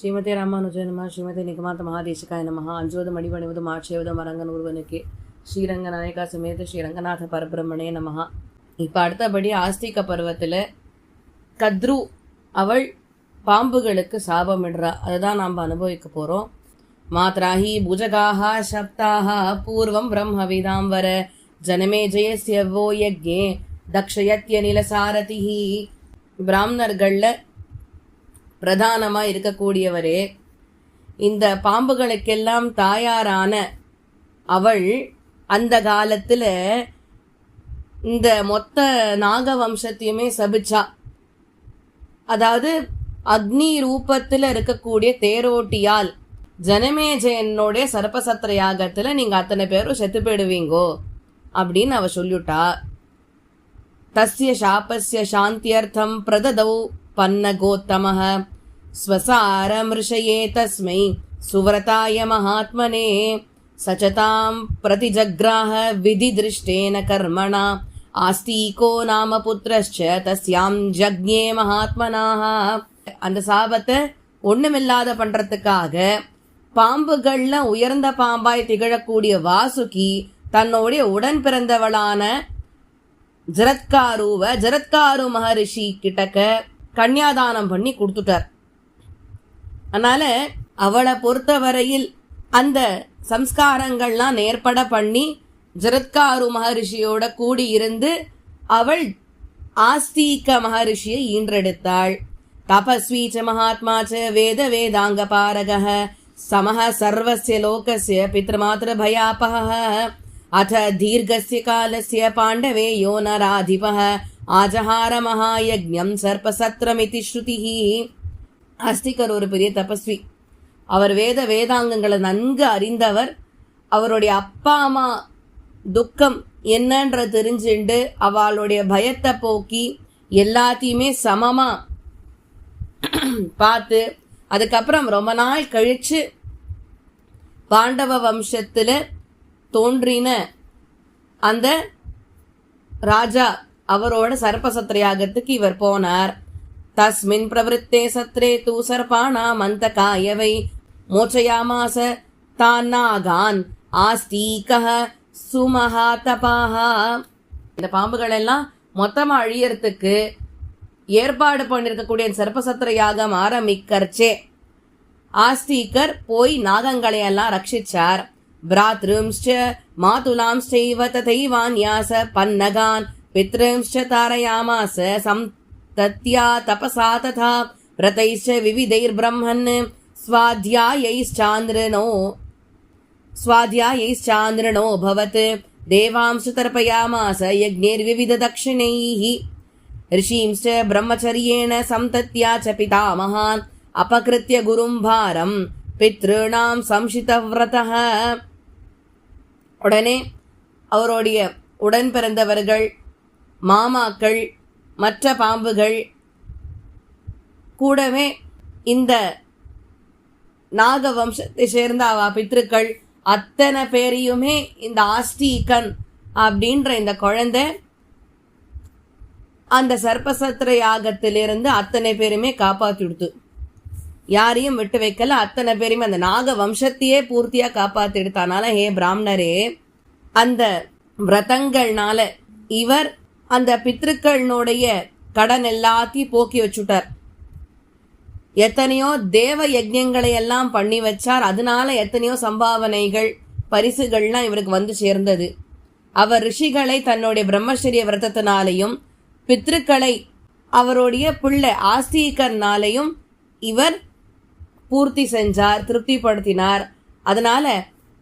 ஸ்ரீமதே ராமானுஜ நம. ஸ்ரீமதே நிகமாந்த மகாதேசிகாய நம. அஞ்சுவது மணிபணிவது மாட்சியவது மரங்கன் ஒருவனுக்கு ஸ்ரீரங்க நாயகா சமேத ஸ்ரீரங்கநாத பரபிரம்மணே நமஹா. இப்போ அடுத்தபடி ஆஸ்திக பருவத்தில் கத்ரு அவள் பாம்புகளுக்கு சாபமிடுறா. அதுதான் நாம் அனுபவிக்க போகிறோம். மாத்ராஹி புஜகாஹ சப்தாக பூர்வம் பிரம்மவிதாம்பர ஜனமே ஜெயஸ்யவோ யக்ஞே தக்ஷயத்ய நிலசாரதிஹி. பிராமணர்களில் பிரதானமாக இருக்கக்கூடியவரே, இந்த பாம்புகளுக்கெல்லாம் தாயாரான அவள் அந்த காலத்தில் இந்த மொத்த நாக வம்சத்தையுமே சபிச்சா. அதாவது அக்னி ரூபத்தில் இருக்கக்கூடிய தேரோட்டியால் ஜனமேஜயனுடைய சர்ப்பசத்திர யாகத்தில் நீங்கள் அத்தனை பேரும் செத்து போயிடுவீங்கோ அப்படின்னு அவ சொல்லிவிட்டா. தஸ்ய சாபஸ்ய சாந்தியர்த்தம் பிரததௌ பன்னகோத்தமஹ ஸ்வசாரமிருஷயே தஸ்மை சுவ்ரதாய மகாத்மனே சச்சதாம் பிரதிஜக்ராஹ விதி திருஷ்டேன கர்மணா ஆஸ்தீகோ நாம புத்திரஸ்ச தஸ்யாம் ஜக்ஞே மகாத்மனாஹ. அந்த சாபத்தை ஒண்ணுமில்லாத பண்றதுக்காக பாம்புகள்ல உயர்ந்த பாம்பாய் திகழக்கூடிய வாசுகி தன்னுடைய உடன் பிறந்தவளான ஜரத்காரு மகரிஷி கிட்டக்க கன்னியாதானம் பண்ணி கொடுத்துட்டார். அதனால அவளை பொறுத்தவரையில் அந்த சம்ஸ்காரங்கள்லாம் நேர்பட பண்ணி ஜரத்காரு மகரிஷியோட கூடி இருந்து அவள் ஆஸ்தீக மகரிஷியை ஈன்றெடுத்தாள். தபஸ்வி ச மகாத்மா ச வேத வேதாங்க பாரகः சமஹ சர்வஸ்ய லோகஸ்ய பித்ருமாத்ரு பயாபஹ அத தீர்க்கஸ்ய காலஸ்ய பாண்டவே யோ நராதிபஹ ஆஜஹார மகாயஜ்ஞம் சர்ப்பசத்ரமிதி ஸ்ருதிஹி. ஆஸ்திகர் ஒரு பெரிய தபஸ்வி. அவர் வேதாங்கங்களை நன்கு அறிந்தவர். அவருடைய அப்பா அம்மா துக்கம் என்னன்ற தெரிஞ்சுண்டு அவளுடைய பயத்தை போக்கி எல்லாத்தையுமே சமமா பார்த்து அதுக்கப்புறம் ரொம்ப நாள் கழிச்சு பாண்டவ வம்சத்துல தோன்றின அந்த ராஜா அவரோட சர்ப்பசத்திர யாகத்துக்கு இவர் போனார். தஸ்மின் பிரவருத்தே சத்ரே தூ சர்பாணா மந்தகாயவை மோச்சயாமாச தான்னாகான் ஆஸ்தீகஹ சுமஹாதபாஹா. இந்த பாம்புகள் எல்லாம் மொத்தமா அழியறதுக்கு ஏற்பாடு பண்ணிருக்கக்கூடிய சர்ப்பசத்திர யாகம் ஆரம்பிக்கர்ச்சே ஆஸ்தீகர் போய் நாகங்களை எல்லாம் ரட்சிச்சார். பிராத்ரும்ஸ்ச மாதுலாம்ஸ்சைவ ததைவான்யாச பன்னகான் பித்ரும்ஸ்ச தாரயாமாச சம்தத்யா தபசா ததா பிரதைஸ்ச விவிதைர் பிரம்மன் ஸ்வாத்யாயைச்சாந்திரணோ பவத் தேவாம்சு தர்ப்பயாமாச யக்ஞேர் விவித தக்ஷிணைஹி ரிஷீம்ஸ்ச பிரம்மச்சரியேன சம்தத்யா ச பிதாமகான் அபகிருத்ய குரும் பாரம் பித்ருணாம் சம்சிதவ்ரதஹ. உடனே அவருடைய உடன் பிறந்தவர்கள், மாமாக்கள், மற்ற பாம்புகள் கூடவே இந்த நாக வம்சத்தை சேர்ந்த அவ பித்ருக்கள் அத்தனை பேரையுமே இந்த ஆஸ்தீகன் அப்படின்ற இந்த குழந்தை அந்த சர்ப்பசத்திர யாகத்திலிருந்து அத்தனை பேருமே காப்பாற்றி கொடுத்து, யாரையும் விட்டு வைக்கல. அத்தனை பேருமே அந்த நாக வம்சத்தையே பூர்த்தியா காப்பாத்தி எடுத்தானால ஹே பிராமணரே, அந்த விரதங்கள்னால இவர் அந்த பித்ருக்களுடைய கடன் எல்லாத்தையும் போக்கி வச்சுட்டார். எத்தனையோ தேவ யஜ்ஞங்களை எல்லாம் பண்ணி வச்சார். அதனால எத்தனையோ சம்பாவனைகள் பரிசுகள்லாம் இவருக்கு வந்து சேர்ந்தது. அவர் ரிஷிகளை தன்னுடைய பிரம்மச்சரிய விரதத்தினாலையும் பித்ருக்களை அவருடைய பிள்ளை ஆஸ்தீகர்னாலையும் இவர் பூர்த்தி செஞ்சார், திருப்திப்படுத்தினார். அதனால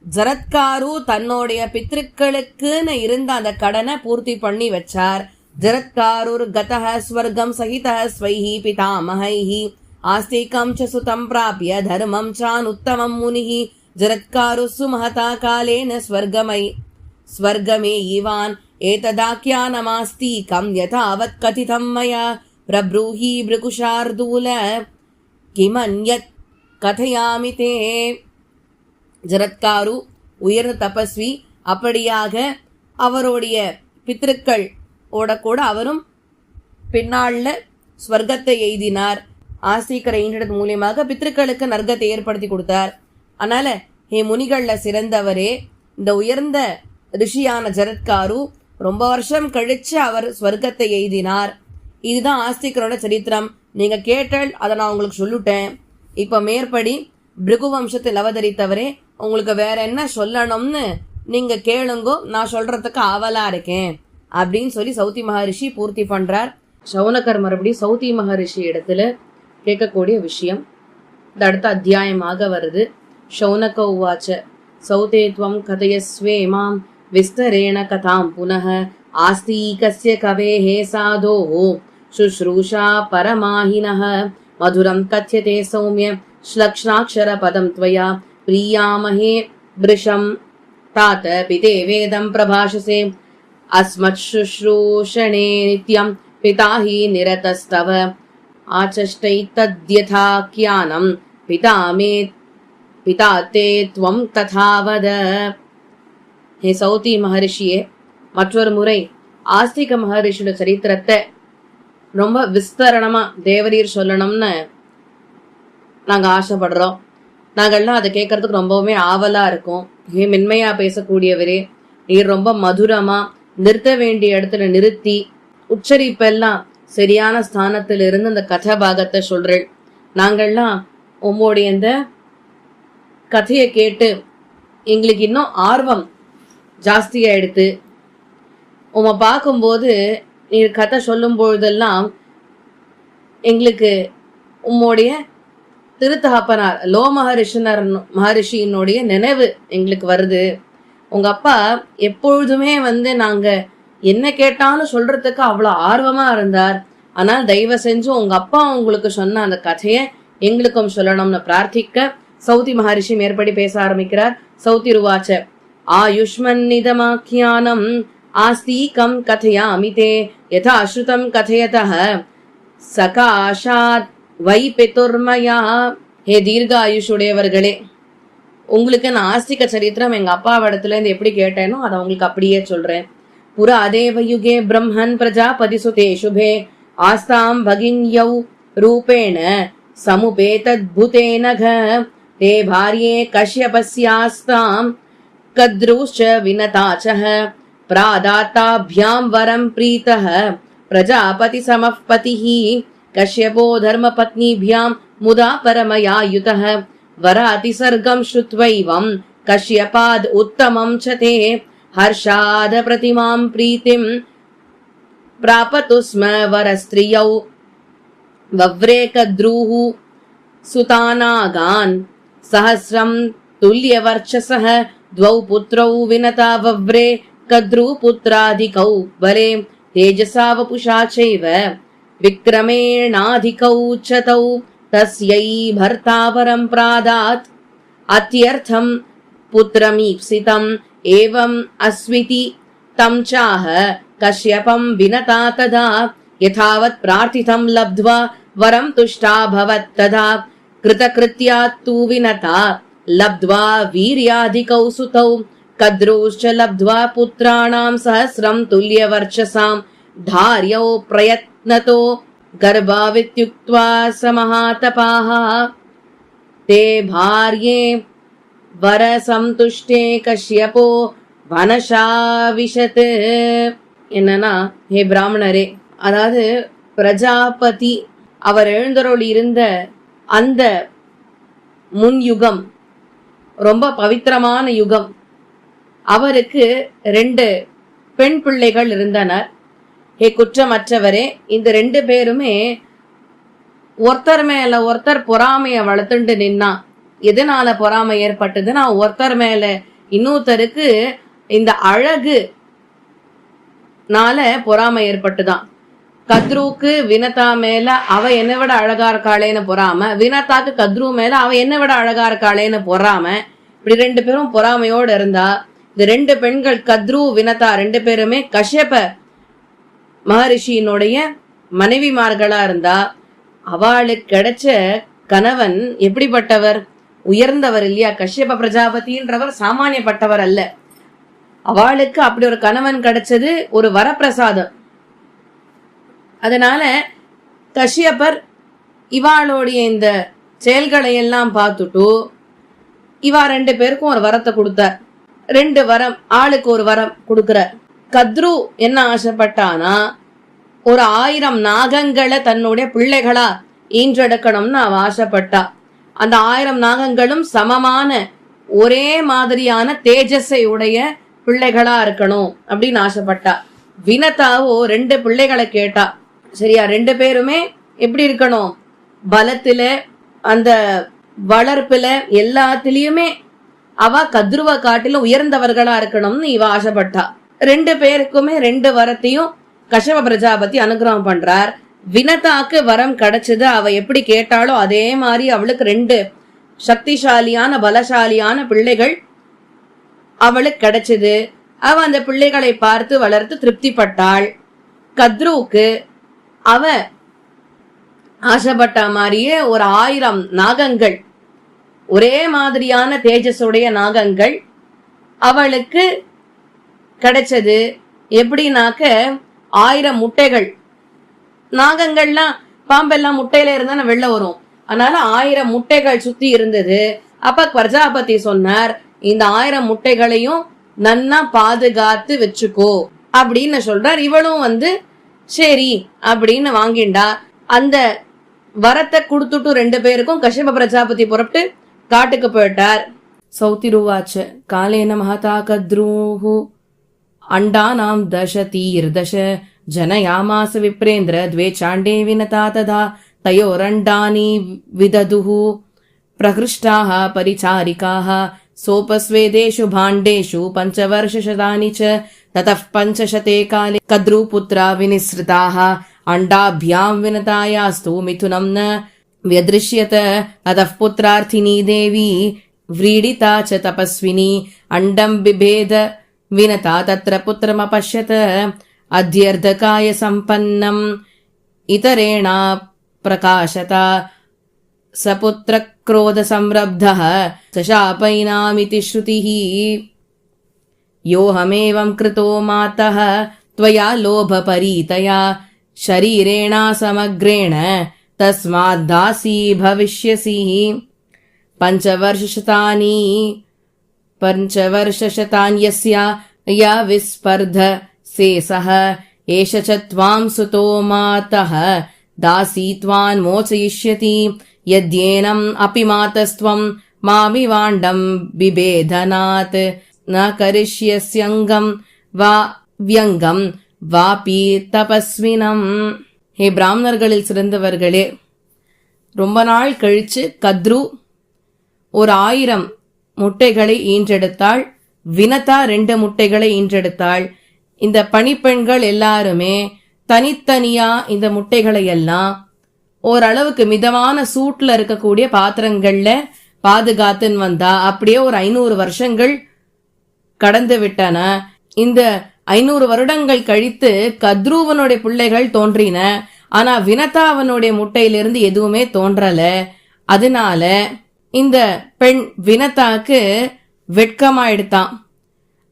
ஜரத்காரு தன்னுடைய பித்ருக்களுக்குன்னு இருந்த அந்த கடனை பூர்த்தி பண்ணி வச்சார். ஜரத்காரு கதஹ ஸ்வர்கம் சகிதஹ ஸ்வைஹி பிதாமஹைஹி ஆஸ்திகம் ச சுதம் பிராப்ய தர்மம் சானுத்தமம் முனிஹி ஜரத்காரு சுமஹதா காலேன ஸ்வர்கமே ஈவான் ஏததாக்கியானமாஸ்திகம் யதாவத் கதிதம் மயா பிரப்ரூஹி பிருகுஷார்தூல கிமன்யத் கதையாமி தே. ஜரத்காரு உயர்ந்த தபஸ்வி. அப்படியாக அவருடைய பித்ருக்கள் ஓட கூட அவரும் பின்னாள்ல ஸ்வர்க்கத்தை எய்தினார். ஆஸ்திகரை ஈண்டது மூலியமாக பித்ருக்களுக்கு நர்க்கத்தை ஏற்படுத்தி கொடுத்தார். அதனால ஹே முனிகள்ல சிறந்தவரே, இந்த உயர்ந்த ரிஷியான ஜரத்காரு ரொம்ப வருஷம் கழிச்சு அவர் ஸ்வர்க்கத்தை எய்தினார். இதுதான் ஆஸ்திகரோட சரித்திரம். நீங்க கேட்டால் அதை நான் உங்களுக்கு சொல்லிட்டேன். இப்ப மேற்படி பிருகு வம்சத்தில் அவதரித்தவரே, உங்களுக்கு வேற என்ன சொல்லணும்னு நீங்க கேளுங்கோ, நான் சொல்றதுக்கு ஆவலா இருக்கேன் அப்படின்னு சொல்லி சௌதி மகரிஷி பூர்த்தி பண்றார். சௌனகர் மறுபடியும் சௌதி மகரிஷி இடத்துல கேட்கக்கூடிய விஷயம் இந்த அடுத்த அத்தியாயமாக வருது. சௌனக உவாச்ச சௌதே த்வம் கதயஸ்வே மாம் விஸ்தரேண கதாம் புனः ஆஸ்தீகஸ்ய கவேஹ சாதோஹ சுஷ்ரூஷா பரமாஹினः மதுரம் கத்யதே சௌம்ய ஸ்லக்ஷ்ணாக்ஷர பதம் த்வயா பிரியாமஹே ப்ருஷம் तात पिते वेदं प्रभाषसे अस्मत् शुश्रूषणे नित्यं पिता हि निरतस्तव आचष्टैतद्यथाख्यानं पिता मे पिता ते त्वं तथा वद. हे சௌதி மகரிஷியே, மற்றொரு முறை ஆஸ்திக மகரிஷியோட சரித்திரத்தை ரொம்ப விஸ்தரணமா தேவரீர் சொல்லணும்னு நாங்க ஆசைப்படுறோம். நாங்கள்லாம் அதை கேட்கறதுக்கு ரொம்பவுமே ஆவலா இருக்கும். மென்மையா பேசக்கூடியவரே, நீர் ரொம்ப மதுரமா நிறுத்த வேண்டிய இடத்துல நிறுத்தி உச்சரிப்பெல்லாம் சரியான ஸ்தானத்துல இருந்து அந்த கதை பாகத்தை சொல்றேன். நாங்கள்லாம் உங்களுடைய இந்த கதையை கேட்டு எங்களுக்கு இன்னும் ஆர்வம் ஜாஸ்தியாயிடுத்து. உம்மை பார்க்கும்போது நீர் கதை சொல்லும் பொழுதெல்லாம் எங்களுக்கு உம்முடைய திருத்தகப்பனார் லோ மகரிஷியினுடைய நினைவு எங்களுக்கு வருது. உங்க அப்பா எப்பொழுதுமே நாங்க என்ன கேட்டாலும் சொல்றதுக்கு அவ்வளவு ஆர்வமா இருந்தார். ஆனால் தயவு செஞ்சு உங்க அப்பா உங்களுக்கு சொன்ன அந்த கதையை எங்களுக்கும் சொல்லணும்னு பிரார்த்திக்க சௌதி மகரிஷி மேற்படி பேச ஆரம்பிக்கிறார். சௌதி ருவாச்ச ஆயுஷ்மன் நிதமாக்கியானம் ஆஸ்தீகம் கதையாமி தே யதா ஸ்ருதம் கதையதः சகாஷாத் வை பிதுர்மயா. ஹே தீர்க்க ஆயுஷுடையவர்களே, உங்களுக்கு நான் ஆஸ்திக சரித்திரம் எங்க அப்பாவிடத்துல இருந்து எப்படி கேட்டேனோ அதை உங்களுக்கு அப்படியே சொல்றேன். புற அதேவ யுகே பிரம்மன் பிரஜாபதி சுதே சுபே ஆஸ்தாம் பகின்யௌ ரூபேண சமுபேதத்புதேனக தே பாரியே கஷ்யபஸ்யாஸ்தாம் கத்ருஷ்ச வினதாச்சஹ பிராதாத்தாभ्याம் வரம் பிரீதஹ பிரஜாபதி சமः பதிஹ कश्यपो धर्मपत्नीभ्यां मुदा परमया युतः वरातिसर्गं श्रुत्वैवं कश्यपाद् उत्तमं च ते हर्षाद प्रतिमां प्रीतिं प्रापतु स्म वरस्त्रियौ वव्रे कद्रुः सुतानागान् सहस्रं तुल्यवर्चसः द्वौ पुत्रौ विनता वव्रे कद्रुपुत्राधिकौ बले तेजसा वपुषा चैव विक्रमेणाधिकौ च तौ तस्यै भर्ता वरं प्रादात् अत्यर्थं पुत्रमीप्सितम् एवम् अस्विति तं चाह कश्यपं विनता तदा यथावत् प्रार्थितं लब्ध्वा वरं तुष्टा भवत् तदा कृतकृत्यात् तु विनता लब्ध्वा वीर्याधिकौ सुतौ कद्रुश्च लब्ध्वा पुत्राणां सहस्रं तुल्यवर्चसां धार्यौ प्रयत्नतो गर्भावित्युक्त्वा समहातपाः ते भार्ये वरसंतुष्टे कश्यपो वनशाविशत्. என்னன்னா, ஹே பிராமணரே, அதாவது பிரஜாபதி அவர் எழுந்தருளி இருந்த அந்த முன் யுகம் ரொம்ப பவித்திரமான யுகம். அவருக்கு 2 பெண் பிள்ளைகள் இருந்தனர். ஹே குற்றமற்றவரே, இந்த 2 பேருமே ஒருத்தர் மேல ஒருத்தர் பொறாமைய வளர்த்துண்டு நின்னா. எதனால பொறாமை ஏற்பட்டதுன்னா, ஒருத்தர் மேல இன்னொருத்தருக்கு இந்த அழகு நால பொறாமை ஏற்பட்டுதான். கத்ருக்கு வினதா மேல அவ என்ன விட அழகா இருக்காளேன்னு பொறாம, வினதாக்கு கத்ரு மேல அவ என்ன விட அழகா இருக்காளேன்னு பொறாம. இப்படி 2 பேரும் பொறாமையோடு இருந்தா. இந்த 2 பெண்கள் கத்ரு வினதா 2 பேருமே கஷ்யப மகரிஷியினுடைய மனைவிமார்களா இருந்தா. அவளுக்கு கிடைச்ச கணவன் எப்படிப்பட்டவர்? உயர்ந்தவர் இல்லையா? கஷ்யப பிரஜாபதின்றவர் சாமானியப்பட்டவர் அல்ல. அவளுக்கு அப்படி ஒரு கணவன் கிடைச்சது ஒரு வரப்பிரசாதம். அதனால கஷ்யபர் இவாளுடைய இந்த செயல்களை எல்லாம் பார்த்துட்டு இவா 2 பேருக்கும் ஒரு வரத்தை கொடுத்தார். 2 வரம், ஆளுக்கு ஒரு வரம் கொடுக்கிறார். கத்ரு என்ன ஆசைப்பட்டானா, ஒரு 1000 நாகங்களை தன்னுடைய பிள்ளைகளா ஈன்றெடுக்கணும்னு அவ ஆசைப்பட்டா. அந்த 1000 நாகங்களும் சமமான ஒரே மாதிரியான தேஜஸை உடைய பிள்ளைகளா இருக்கணும் அப்படின்னு ஆசைப்பட்டா. வினதாவோ 2 பிள்ளைகளை கேட்டா. சரியா, 2 பேருமே எப்படி இருக்கணும், பலத்துல அந்த வளர்ப்புல எல்லாத்திலயுமே அவ கத்ருவ காட்டிலும் உயர்ந்தவர்களா இருக்கணும்னு இவ ஆசைப்பட்டா. 2 பேருக்குமே 2 வரத்தையும் கஷ்யப பிரஜாபதி அனுகிரகம் பண்றார். வினதாக்கு வரம் கிடைச்சது. அவ எப்படி கேட்டாலோ அதே மாதிரி அவளுக்கு 2 சக்திசாலியான பலசாலியான பிள்ளைகள் அவளுக்கு கிடைச்சது. அவ அந்த பிள்ளைகளை பார்த்து வளர்த்து திருப்திப்பட்டாள். கத்ருவுக்கு அவ ஆசைப்பட்ட மாதிரியே ஒரு 1000 நாகங்கள், ஒரே மாதிரியான தேஜஸுடைய நாகங்கள் அவளுக்கு கிடைச்சது. எப்படின்னாக்க 1000 முட்டைகள். நாகங்கள்லாம் பாம்பெல்லாம் முட்டையில இருந்தா வெளில வரும். அதனால 1000 முட்டைகள் சுத்தி இருந்தது. அப்ப பிரஜாபதி சொன்னார், இந்த 1000 முட்டைகளையும் நன்னா பாதுகாத்து வச்சுக்கோ அப்படின்னு சொல்றார். இவளும் சரி அப்படின்னு வாங்கிண்டா. அந்த வரத்தை கொடுத்துட்டு 2 பேருக்கும் கஷ்யப பிரஜாபதி புறப்பட்டு காட்டுக்கு போயிட்டார். சௌத்திருவாச்ச காலேன மகதா கத்ரூஹு அண்டானாம் தசதீர்தச जनयामास विप्रेन्द्र द्वे चाण्डे विनता तथा तयोरण्डानि विदधुः प्रहृष्टाः परिचारिकाः सोपस्वेदेषु भाण्डेषु 5 वर्षशतानि च ततः 500 काले कद्रुपुत्रा विनिसृताः अण्डाभ्यां विनतायास्तु मिथुनं न व्यदृश्यत अतः पुत्रार्थिनी देवी व्रीडिता च तपस्विनी अण्डं बिभेद विनता तत्र पुत्रमपश्यत अध्यर्धकाय सम्पन्नम् इतरेणा प्रकाशता सपुत्र क्रोध संरब्धः सशापैनामिति श्रुतिः योऽहमेवं कृतो मातः त्वया लोभपरीतया शरीरेणा समग्रेण तस्माद्दासी भविष्यसि 5 वर्षशतानि यस्या या विस्पर्ध सेसः एष च त्वां सुतो मातः दासी त्वान् मोचयिष्यति यद्येनम् अपि मातस्त्वं मामिवाण्डं बिभेदनात् न करिष्यस्यङ्गं वा व्यङ्गं वापि तपस्विनम्. हे பிராமணர்களில் சிறந்தவர்களே, ரொம்ப நாள் கழிச்சு கத்ரு ஒரு 1000 முட்டைகளை ஈன்றெடுத்தாள். வினதா 2 முட்டைகளை ஈன்றெடுத்தாள். இந்த பணிப்பெண்கள் எல்லாருமே தனித்தனியா இந்த முட்டைகளை எல்லாம் ஓரளவுக்கு மிதமான சூட்ல இருக்கக்கூடிய பாத்திரங்கள்ல பாதுகாத்துன்னு வந்தா. அப்படியே ஒரு 500 வருஷங்கள் கடந்து விட்டன. இந்த 500 வருடங்கள் கழித்து கத்ருவனுடைய பிள்ளைகள் தோன்றின. ஆனா வினதாவனுடைய முட்டையிலிருந்து எதுவுமே தோன்றல. அதனால இந்த பெண் வினதாக்கு வெட்கமாயிடுத்தான்.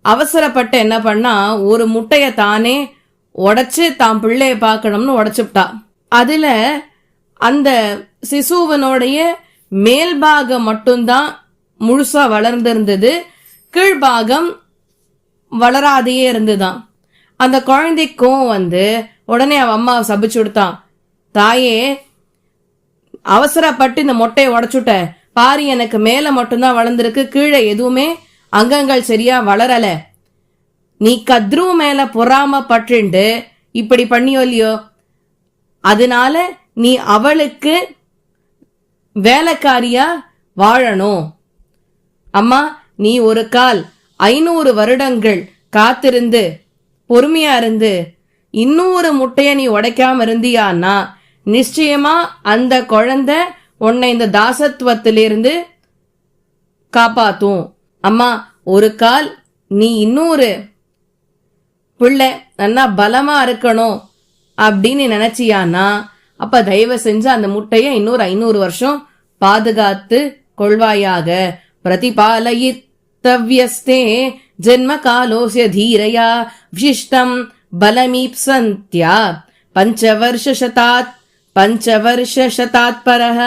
அவசரப்பட்டு என்ன பண்ணா, ஒரு முட்டைய தானே உடைச்சு தாம் பிள்ளைய பார்க்கணும்னு உடைச்சுட்டா. அதுல அந்த சிசுவனுடைய மேல்பாகம் மட்டும்தான் முழுசா வளர்ந்திருந்தது, கீழ்பாகம் வளராதையே இருந்துதான். அந்த குழந்தைக்கும் உடனே அவ அம்மா சபிச்சு விடுத்தான், தாயே அவசரப்பட்டு இந்த மொட்டையை உடைச்சுட்ட பாரு, எனக்கு மேல மட்டும்தான் வளர்ந்திருக்கு, கீழே எதுவுமே அங்கங்கள் சரியா வளரல. நீ கத்ரு மேல பொறாம பட்டுண்டு இப்படி பண்ணியோ இல்லையோ, அதனால நீ அவளுக்கு வேலைக்காரியா வாழணும். அம்மா, நீ ஒரு கால் 500 வருடங்கள் காத்திருந்து பொறுமையா இருந்து 200 முட்டைய நீ உடைக்காம இருந்தியான்னா நிச்சயமா அந்த குழந்தை உன்னை இந்த தாசத்துவத்திலிருந்து காப்பாத்தும். அம்மா, ஒரு கால் நீ 200 பிள்ளை நல்லா பலமா இருக்கணும் அப்படின்னு நினைச்சியானா அப்ப தயவு செஞ்சு அந்த முட்டைய இன்னொரு 500 வருஷம் பாதுகாத்து கொள்வாயாக. பிரதிபாலயித்தவ்யஸ்தே ஜென்ம காலோஸ்ய தீரயா விசிஷ்டம் பலமீப்சந்த்யா 5 வருஷசதாத் पञ्चवर्षशतात्परः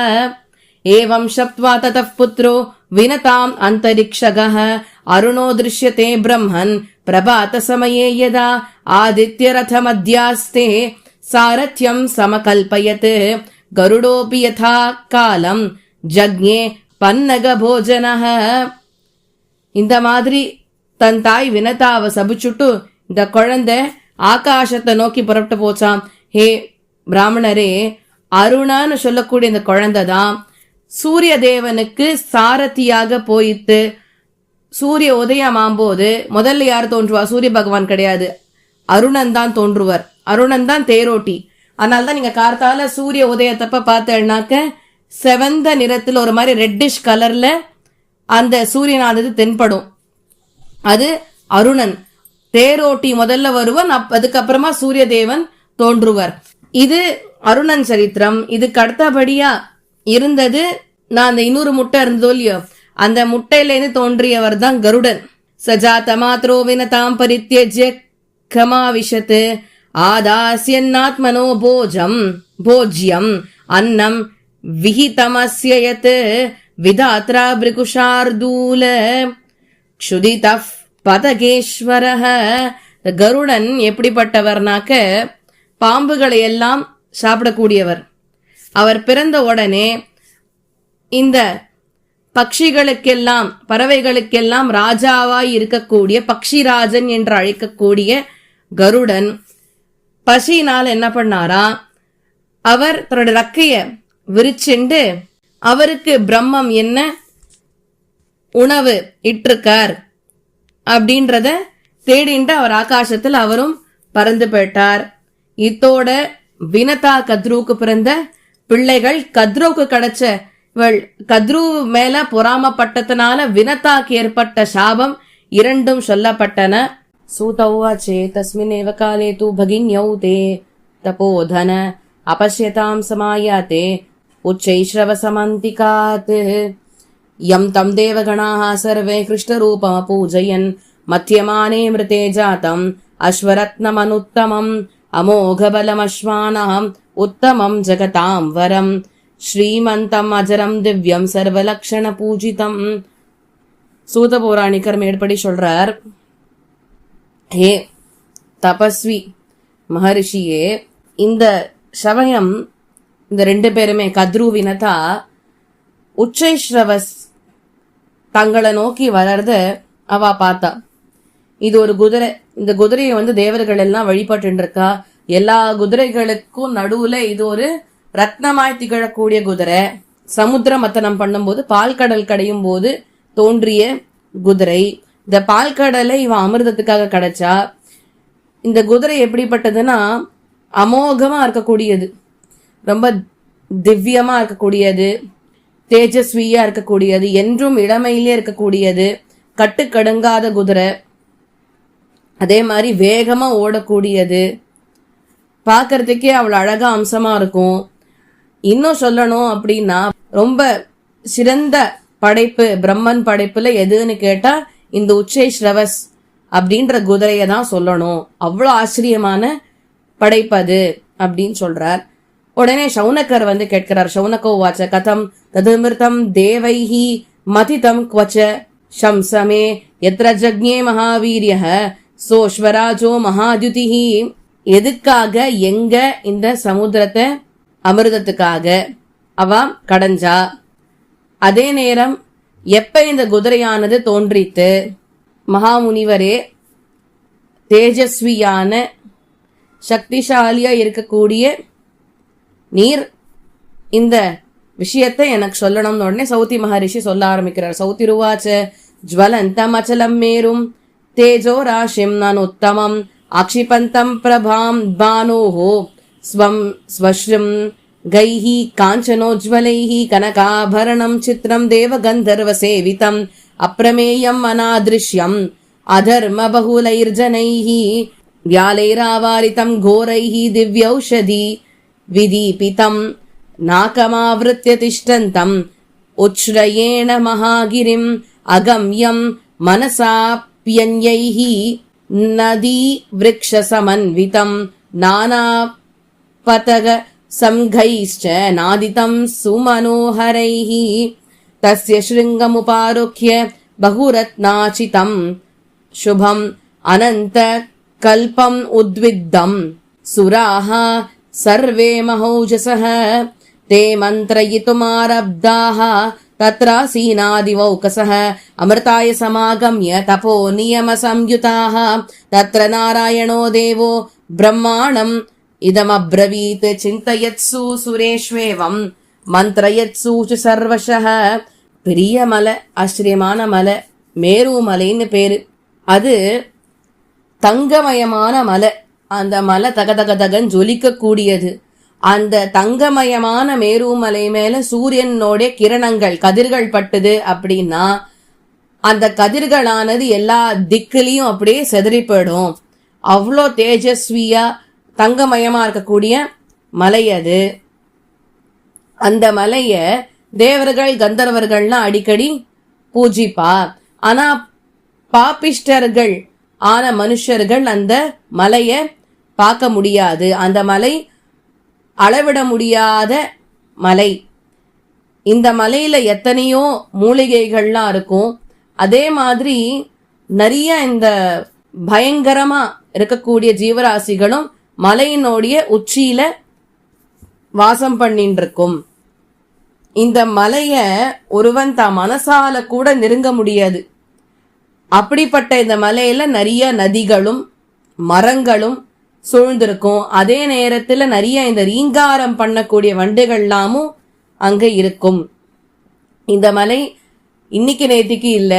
एवं शप्त्वा ततः पुत्रो विनताम् अन्तरिक्षगः अरुणो दृश्यते ब्रह्मन् प्रभातसमये यदा आदित्यरथमध्यास्ते सारथ्यम् समकल्पयत् गरुडोऽपि यथा कालम् जज्ञे पन्नगभोजनः. இந்த மாதிரி தன் தாய் வினதாவை சபிச்சுட்டு இந்த குழந்தை ஆகாசத்தை நோக்கி புறப்பட்டு போச்சாம். ஹே பிராமணரே, அருணான்னு சொல்லக்கூடிய இந்த குழந்தை தான் சூரிய தேவனுக்கு சாரதியாக போயிட்டு சூரிய உதயமாம்போது முதல்ல யார் தோன்றுவா? சூரிய பகவான் கிடையாது, அருணன் தான் தோன்றுவர். அருணன் தான் தேரோட்டி. அதனால தான் நீங்க கார்த்தால சூரிய உதயத்தப்ப பார்த்தேன்னாக்க செவந்த நிறத்தில் ஒரு மாதிரி ரெட்டிஷ் கலர்ல அந்த சூரியனானது தென்படும். அது அருணன் தேரோட்டி முதல்ல வருவன், அதுக்கப்புறமா சூரிய தேவன் தோன்றுவர். இது அருணன் சரித்திரம். இதுக்கு அடுத்தபடியா இருந்தது, நான் அந்த இன்னொரு முட்டை இருந்ததோ இல்லையோ, அந்த முட்டையிலேருந்து தோன்றியவர் தான் கருடன். சஜாத மாத்ரோ வினதாம் பரித்யஜ்ய கமாவிஷத் ஆதாஸ்யன்னாத்மனோ போஜ்யம் அன்னம் விஹிதமஸ்ய யத் விதாத்ரா பிருகுஷார்தூல க்ஷுதிதஃப் பதகேஸ்வரஹ. கருடன் எப்படிப்பட்டவர்னாக்க பாம்புகளை எல்லாம் சாப்பிடக்கூடியவர். அவர் பிறந்த உடனே இந்த பட்சிகளுக்கெல்லாம் பறவைகளுக்கெல்லாம் ராஜாவாய் இருக்கக்கூடிய பக்ஷிராஜன் என்று அழைக்கக்கூடிய கருடன் பசியினால் என்ன பண்ணாரா, அவர் தன்னுடைய ரக்கைய விரிச்சுண்டு அவருக்கு பிரம்மம் என்ன உணவு இட்டிருக்கார் அப்படின்றத தேடிண்டு அவர் ஆகாசத்தில் அவரும் பறந்து போயிட்டார். இத்தோட வினதா கத்ருவுக்கு பிறந்த பிள்ளைகள், கத்ருவுக்கு கிடைச்ச கத்ரு மேல பொறாமப்பட்டதனால வினதாக்கு ஏற்பட்ட சாபம் இரண்டும் சொல்லப்பட்டன. சூதௌவாச்சே தஸ்மின்னேவ காலே தூ பகின்யௌ தே தபோதன அபஷ்யதாம் சமாயாதே உச்சைஸ்ரவசமந்திகாத் யம் தம் தேவகணாः சர்வே கிருஷ்ணரூபமபூஜயன் மத்தியமானே மிருதே ஜாதம் அஸ்வரத்னமனுத்தமம் அமோகபலமஸ்வானாம் உத்தமம் ஜகதாம் வரம் ஸ்ரீமந்தம் அஜரம் திவ்யம் சர்வலக்ஷண பூஜிதம். சூத பௌராணிகர் மேற்படி சொல்றார், ஹே தபஸ்வி மகரிஷியே, இந்த சமயம் இந்த ரெண்டு பேருமே கத்ரு வினதா உச்சைஸ்ரவஸ் தங்களை நோக்கி வளர்த அவ பார்த்தா. இது ஒரு குதிரை. இந்த குதிரையை தேவர்கள் எல்லாம் வழிபட்டு இருக்கா. எல்லா குதிரைகளுக்கும் நடுவுல இது ஒரு ரத்னமாய் திகழக்கூடிய குதிரை. சமுத்திர மத்தனம் பண்ணும்போது பால்கடல் கடையும் போது தோன்றிய குதிரை. இந்த பால்கடலை இவன் அமிர்தத்துக்காக கிடைச்சா. இந்த குதிரை எப்படிப்பட்டதுன்னா அமோகமா இருக்கக்கூடியது, ரொம்ப திவ்யமா இருக்கக்கூடியது, தேஜஸ்வியா இருக்கக்கூடியது, என்றும் இளமையிலே இருக்கக்கூடியது, கட்டுக்கடுங்காத குதிரை. அதே மாதிரி வேகமா ஓடக்கூடியது, பார்க்கறதுக்கே அவ்வளவு அழகா அம்சமா இருக்கும். இன்னும் சொல்லணும் அப்படின்னா ரொம்ப சிறந்த படைப்பு பிரம்மன் படைப்புல எதுன்னு கேட்டா இந்த உச்சை ஸ்ரவஸ் அப்படின்ற குதிரையை தான் சொல்லணும். அவ்வளோ ஆச்சரியமான படைப்பது அப்படின்னு சொல்றார். உடனே சௌனக்கர் கேட்கிறார். சௌனகோ வாச்ச கதம் ததுமிருதம் தேவைஹி மதிதம் குவச்ச சம்சமே எத்ர ஜக்ஞே மகாவீரியஹ சோஸ்வராஜோ மகாத்யுதிஹி. எதுக்காக எங்க இந்த சமுத்திரத்தை அமிர்தத்துக்காக அவ கடைஞ்சா. அதே நேரம் எப்ப இந்த குதிரையானது தோன்றித்து, மகாமுனிவரே தேஜஸ்வியான சக்திசாலியா இருக்கக்கூடிய நீர் இந்த விஷயத்தை எனக்கு சொல்லணும்னு உடனே சௌதி மகரிஷி சொல்ல ஆரம்பிக்கிறார். சௌதிருவாச்ச ஜ்வலந்தம் அச்சலம் மேரும் தேஜோ ராஷிம் நான் உத்தமம் ஆக்ஷிபந்தம் பிரபாம் பானோஹோ ஸ்வம் ஸ்வஸ்ரம் கைஹி காஞ்சனோஜ்வலைஹி கனகாபரணம் சித்ரம் தேவகந்தர்வ சேவிதம் அப்ரமேயம் அநாதிருஷ்யம் அதர்ம பகுலைர்ஜனைஹி வியாலைராவாரிதம் கோரைஹி திவ்யௌஷதி விதீபிதம் நாகமாவிருத்ய திஷ்டந்தம் உச்ரயேண மகாகிரிம் அகம்யம் மனசாப்யன்யைஹி நதி விருக்ஷ சமன்விதம் நானா பதக சம்கைஷ்ச நாதிதம் சுமனோஹரைஹ தஸ்ய ஸ்ருங்கமுபாருக்ய பகுரத்னாசிதம் சுபம் அனந்த கல்பம் உத்வித்தம் சுராஹ சர்வே மஹௌஜசஹ தே மந்த்ரயிதுமாரப்தாஹ தத்ராசீனாதிவௌகசஹ அமிர்தாய சமாகம்ய தபோ நியம சம்யுதாஹ தத்ர நாராயணோ தேவோ பிரம்மாணம் இதமப்ரவீத் சிந்தயத்சு சுரேஷ்வேவம் மந்த்ரயத்சு ச சர்வஷஹ. பெரிய மலை, ஆச்சரியமான மலை, மேரு மலைன்னு பேரு. அது தங்கமயமான மலை. அந்த மலை தகதகதகன்னு ஜொலிக்க கூடியது. அந்த தங்கமயமான மேருமலை மேல சூரியனோட கிரணங்கள், கதிர்கள் பட்டுது அப்படின்னா அந்த கதிர்களானது எல்லா திக்குலையும் அப்படியே செதறி போயிடும். அவ்வளோ தேஜஸ்வியா தங்கமயமா இருக்கக்கூடிய மலை அது. அந்த மலைய தேவர்கள் கந்தர்வர்கள்லாம் அடிக்கடி பூஜிப்பா. ஆனா பாபிஷ்டர்கள் ஆன மனுஷர்கள் அந்த மலைய பார்க்க முடியாது. அந்த மலை அளவிட முடியாத மலை. இந்த மலையில எத்தனையோ மூலிகைகள்லாம் இருக்கும். அதே மாதிரி நிறைய இந்த பயங்கரமா இருக்கக்கூடிய ஜீவராசிகளும் மலையினுடைய உச்சியில வாசம் பண்ணிட்டு இருக்கும். இந்த மலைய ஒருவன் தான் மனசால கூட நெருங்க முடியாது. அப்படிப்பட்ட இந்த மலையில நிறைய நதிகளும் மரங்களும் சூழ்ந்திருக்கும். அதே நேரத்துல நிறைய இந்த ரீங்காரம் பண்ணக்கூடிய வண்டுகள்லாமும் அங்க இருக்கும். இந்த மலை இன்னைக்கு நேத்திக்கு இல்ல,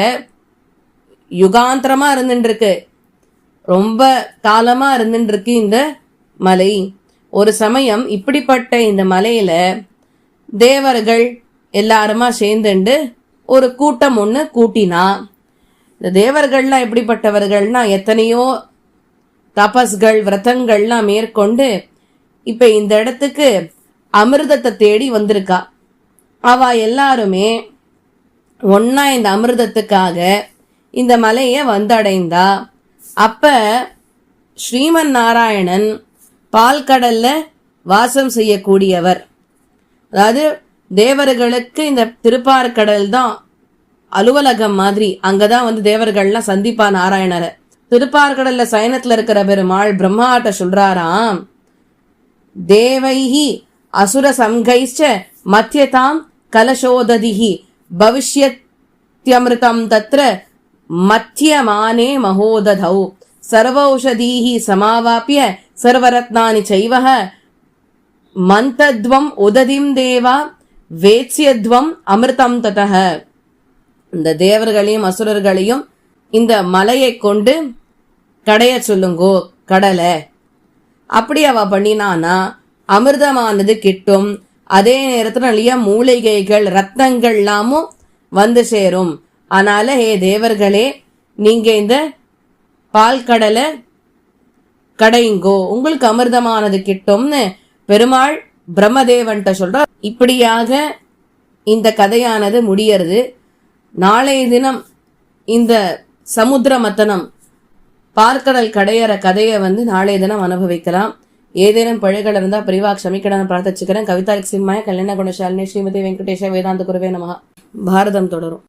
யுகாந்திரமா இருந்துட்டு இருக்கு, ரொம்ப காலமா இருந்துட்டு இருக்கு இந்த மலை. ஒரு சமயம் இப்படிப்பட்ட இந்த மலையில தேவர்கள் எல்லாருமா சேர்ந்துண்டு ஒரு கூட்டம் ஒண்ணு கூட்டினா. இந்த தேவர்கள்லாம் எப்படிப்பட்டவர்கள்னா எத்தனையோ தபஸ்கள் விரதங்கள்லாம் மேற்கொண்டு இப்ப இந்த இடத்துக்கு அமிர்தத்தை தேடி வந்திருக்கா. அவ எல்லாருமே ஒன்னா இந்த அமிர்தத்துக்காக இந்த மலைய வந்தடைந்தா. அப்ப ஸ்ரீமன் நாராயணன் பால்கடல்ல வாசம் செய்யக்கூடியவர். அதாவது தேவர்களுக்கு இந்த திருப்பார்கடல் தான் அலுவலகம் மாதிரி. அங்கதான் வந்து தேவர்கள்லாம் சந்திப்பா நாராயணரை. திருப்பார்கடல்ல சயனத்துல இருக்கிற பெருமாள் பிரம்மாட்ட சொல்றாராம், தேவைஹி அசுர சம்கைச்ச மத்தியதாம் கலசோததிஹி பவிஷ்யத்யமிருதம் தத்ர மத்தியமானே மகோததௌ சர்வௌஷதீஹி சமாவாப்ய சர்வரத்னானி சைவஹ மந்தத்வம் உததிம் தேவா வேத்ஸ்யத்வம் அமிர்தம் ததஹ. இந்த தேவர்களையும் அசுரர்களையும் இந்த மலையை கொண்டு கடைய சொல்லுங்கோ கடலை. அப்படி அவ பண்ணினானா அமிர்தமானது கிட்டும். அதே நேரத்துல நிறைய மூலிகைகள் ரத்னங்கள் எல்லாமும் வந்து சேரும். அதனால ஹே தேவர்களே, நீங்க இந்த பால் கடலை கடைங்கோ, உங்களுக்கு அமிர்தமானது கிட்டும்னு பெருமாள் பிரம்மதேவன்ட்ட சொல்ற. இப்படியாக இந்த கதையானது முடியறது. நாளைய தினம் இந்த சமுத்திர மத்தனம் பார்க்கடல் கடையற கதையை வந்து நாளைய தினம் அனுபவிக்கலாம். ஏதேனும் பிழைகள் இருந்தா பிரிவா க்ஷமிக்கணும்னு பிரார்த்திச்சுக்கிறேன். கவிதா சிம்மாய கல்யாண குணசாலினி ஸ்ரீமதி வெங்கடேஷ வேதாந்த குருவே நமஹ. பாரதம் தொடரும்.